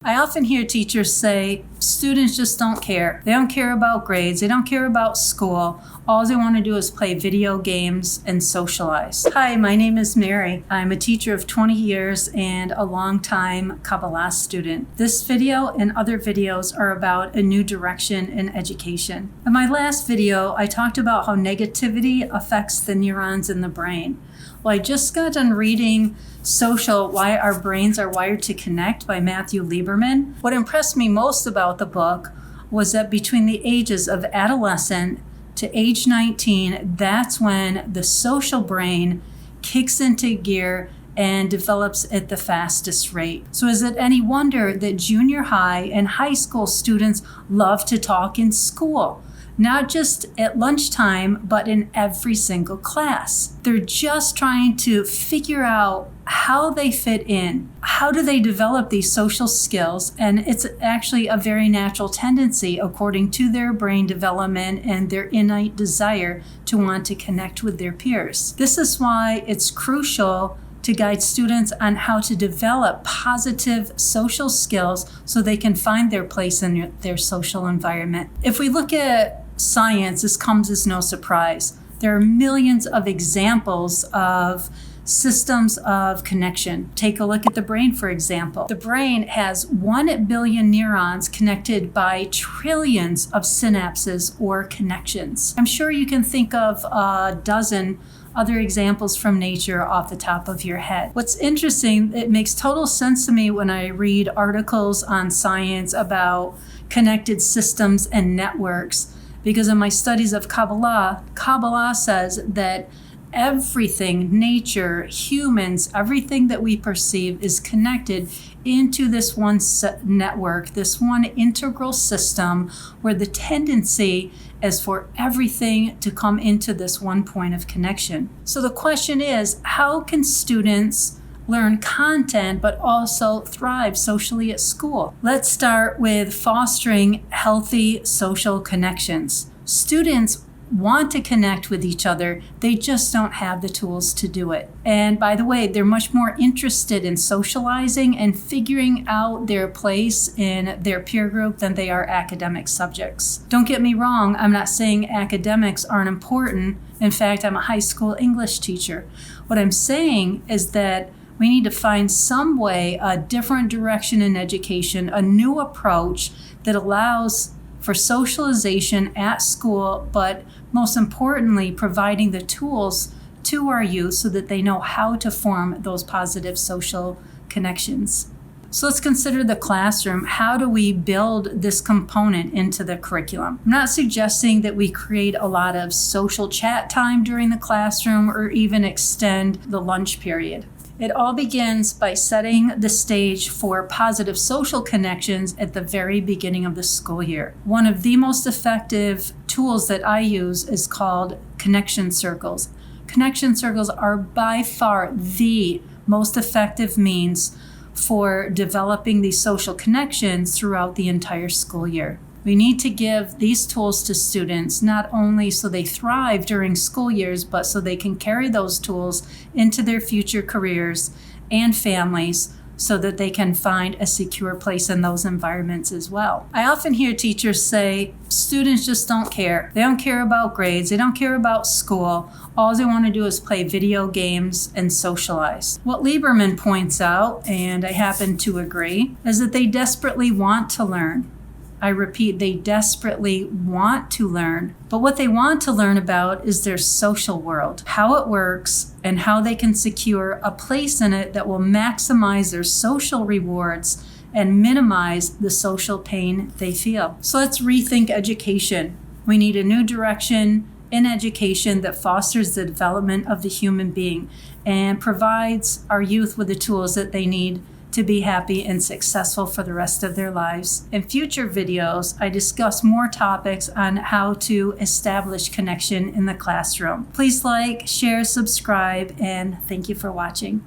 I often hear teachers say, students just don't care. They don't care about grades. They don't care about school. All they want to do is play video games and socialize. Hi, my name is Mary. I'm a teacher of 20 years and a longtime Kabbalah student. This video and other videos are about a new direction in education. In my last video, I talked about how negativity affects the neurons in the brain. Well, I just got done reading Social, Why Our Brains Are Wired to Connect by Matthew Lieberman. What impressed me most about the book was that between the ages of adolescent to age 19, that's when the social brain kicks into gear and develops at the fastest rate. So is it any wonder that junior high and high school students love to talk in school? Not just at lunchtime, but in every single class. They're just trying to figure out how they fit in. How do they develop these social skills? And it's actually a very natural tendency according to their brain development and their innate desire to want to connect with their peers. This is why it's crucial to guide students on how to develop positive social skills so they can find their place in their social environment. If we look at science, this comes as no surprise. There are millions of examples of systems of connection. Take a look at the brain, for example. The brain has 1 billion neurons connected by trillions of synapses or connections. I'm sure you can think of a dozen other examples from nature off the top of your head. What's interesting, it makes total sense to me when I read articles on science about connected systems and networks, because in my studies of Kabbalah, Kabbalah says that everything, nature, humans, everything that we perceive is connected into this one network, this one integral system where the tendency is for everything to come into this one point of connection. So the question is, how can students learn content but also thrive socially at school? Let's start with fostering healthy social connections. Students want to connect with each other, they just don't have the tools to do it. And by the way, they're much more interested in socializing and figuring out their place in their peer group than they are academic subjects. Don't get me wrong, I'm not saying academics aren't important. In fact, I'm a high school English teacher. What I'm saying is that we need to find some way, a different direction in education, a new approach that allows for socialization at school, but most importantly, providing the tools to our youth so that they know how to form those positive social connections. So let's consider the classroom. How do we build this component into the curriculum? I'm not suggesting that we create a lot of social chat time during the classroom or even extend the lunch period. It all begins by setting the stage for positive social connections at the very beginning of the school year. One of the most effective tools that I use is called connection circles. Connection circles are by far the most effective means for developing these social connections throughout the entire school year. We need to give these tools to students not only so they thrive during school years, but so they can carry those tools into their future careers and families so that they can find a secure place in those environments as well. I often hear teachers say, students just don't care. They don't care about grades. They don't care about school. All they want to do is play video games and socialize. What Lieberman points out, and I happen to agree, is that they desperately want to learn. I repeat, they desperately want to learn, but what they want to learn about is their social world, how it works, and how they can secure a place in it that will maximize their social rewards and minimize the social pain they feel. So let's rethink education. We need a new direction in education that fosters the development of the human being and provides our youth with the tools that they need to be happy and successful for the rest of their lives. In future videos, I discuss more topics on how to establish connection in the classroom. Please like, share, subscribe, and thank you for watching.